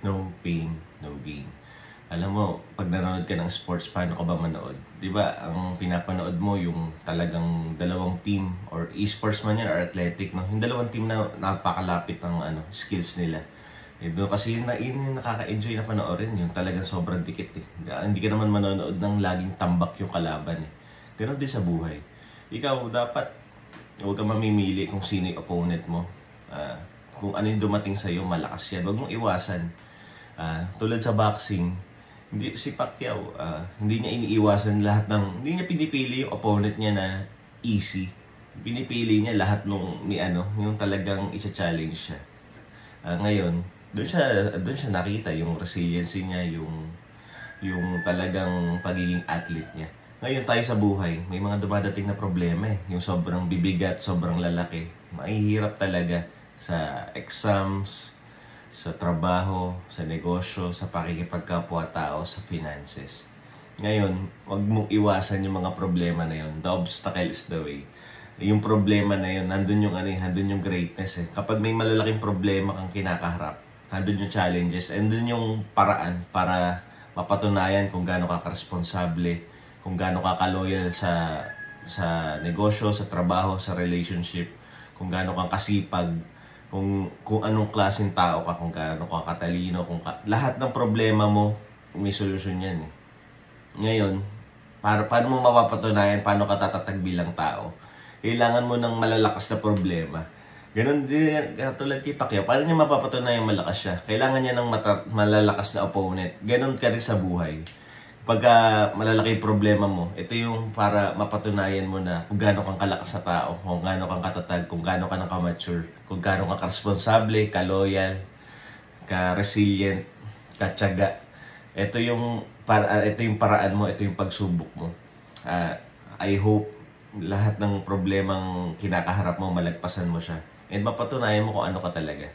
No pain, no gain. Alam mo, pag nanonood ka ng sports, paano ka ba manood? Di ba, ang pinapanood mo yung talagang dalawang team or esports man yan or athletic, no? Yung dalawang team na napakalapit ng skills nila. Doon kasi yun yung nakaka-enjoy na panoorin, yung talagang sobrang dikit eh. Hindi ka naman manonood ng laging tambak yung kalaban eh. Ganon din sa buhay. Ikaw, dapat huwag kang mamimili kung sino yung opponent mo. Kung ano yung dumating sa'yo, malakas yan. Huwag mong iwasan. Tulad sa boxing, hindi si Pacquiao, hindi niya iniiwasan lahat hindi niya pinipili yung opponent niya na easy. Pinipili niya lahat yung talagang isa-challenge siya. Ngayon, doon siya nakita yung resiliency niya, yung talagang pagiging athlete niya. Ngayon tayo sa buhay, may mga dumadating na problema eh. Yung sobrang bibigat, sobrang lalaki. Mahihirap talaga sa exams, sa trabaho, sa negosyo, sa pakikipagkapwa-tao, sa finances. Ngayon, wag mong iwasan yung mga problema na yun. The obstacle is the way. Yung problema na yun, nandun yung greatness eh. Kapag may malalaking problema kang kinakaharap, nandun yung challenges, and dun yung paraan para mapatunayan kung gaano ka responsable, kung gaano ka loyal sa negosyo, sa trabaho, sa relationship, kung gaano kang kasipag, kung anong klaseng tao ka, kung gaano ka katalino, lahat ng problema mo, may solusyon yan eh. Ngayon, paano mo mapapatunayan paano ka tatatag bilang tao? Kailangan mo ng malalakas na problema. Ganon din, katulad kay Pacquiao, paano niya mapapatunayan malakas siya? Kailangan niya ng malalakas na opponent. Ganon ka rin sa buhay. Pagka malalaki yung problema mo, ito yung para mapatunayan mo na kung gaano kang kalakas sa tao, kung gaano kang katatag, kung gaano ka nang ka-mature, kung gaano ka responsable, ka-loyal, ka-resilient, ka-tiyaga. Ito yung paraan mo, ito yung pagsubok mo. I hope lahat ng problemang kinakaharap mo, malagpasan mo siya. And mapatunayan mo kung ano ka talaga.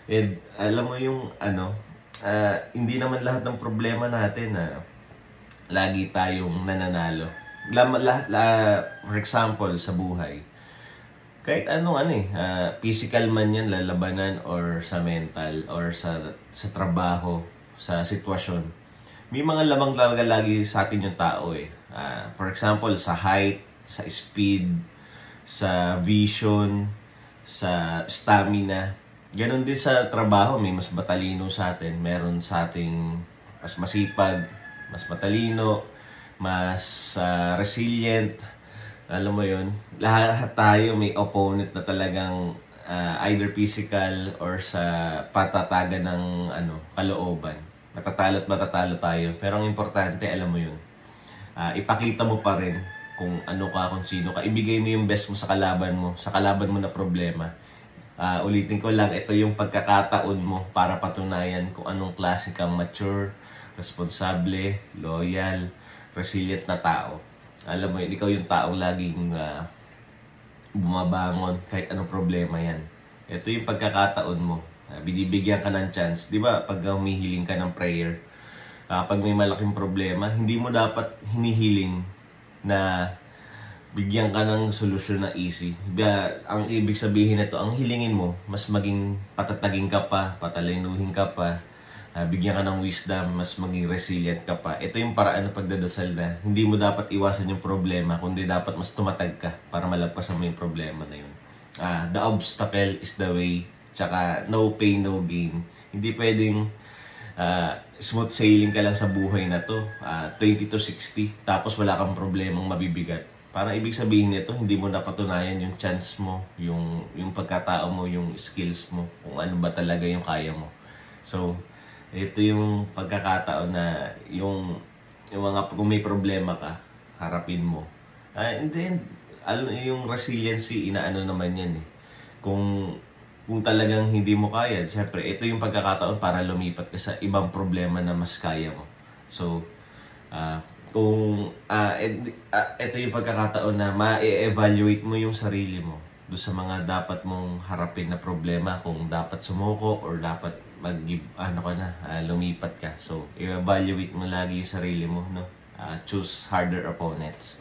And alam mo yung hindi naman lahat ng problema natin lagi tayong nananalo. For example, sa buhay, kahit physical man yan, lalabanan, or sa mental, or sa trabaho, sa sitwasyon, may mga lamang talaga lagi sa atin yung tao eh. For example, sa height, sa speed, sa vision, sa stamina. Ganon din sa trabaho, may mas matalino sa atin, meron sa ating mas masipag, mas matalino, mas resilient. Alam mo yun, lahat tayo may opponent na talagang either physical or sa patatagan ng kalooban. Matatalo tayo. Pero ang importante, alam mo yun, ipakita mo pa rin kung ano ka, kung sino ka. Ibigay mo yung best mo sa kalaban mo na problema. Ulitin ko lang, ito yung pagkakataon mo para patunayan kung anong klase kang mature, responsable, loyal, resilient na tao. Alam mo yun, ikaw yung taong laging bumabangon kahit anong problema yan. Ito yung pagkakataon mo. Binibigyan ka ng chance. Di ba, pag humihiling ka ng prayer, pag may malaking problema, hindi mo dapat hinihiling na bigyan ka ng solusyon na easy. Ang ibig sabihin nito, ang hilingin mo, mas maging patatagin ka pa, patalinuhin ka pa, bigyan ka ng wisdom, mas maging resilient ka pa. Ito yung paraan ng pagdadasal na hindi mo dapat iwasan yung problema, kundi dapat mas tumatag ka para malagpasan mo yung problema na yun. The obstacle is the way, tsaka no pain, no gain. Hindi pwedeng smooth sailing ka lang sa buhay na to, 20 to 60, tapos wala kang problemang mabibigat. Parang ibig sabihin nito, hindi mo napatunayan yung chance mo, yung pagkatao mo, yung skills mo, kung ano ba talaga yung kaya mo. So, ito yung pagkakataon na kung may problema ka, harapin mo. And then, yung resiliency, inaano naman yan eh. Kung talagang hindi mo kaya, syempre, ito yung pagkakataon para lumipat ka sa ibang problema na mas kaya mo. So, ito yung pagkakataon na ma-evaluate mo yung sarili mo doon sa mga dapat mong harapin na problema, kung dapat sumuko or dapat lumipat ka. So, i-evaluate mo lagi yung sarili mo, no? Choose harder opponents.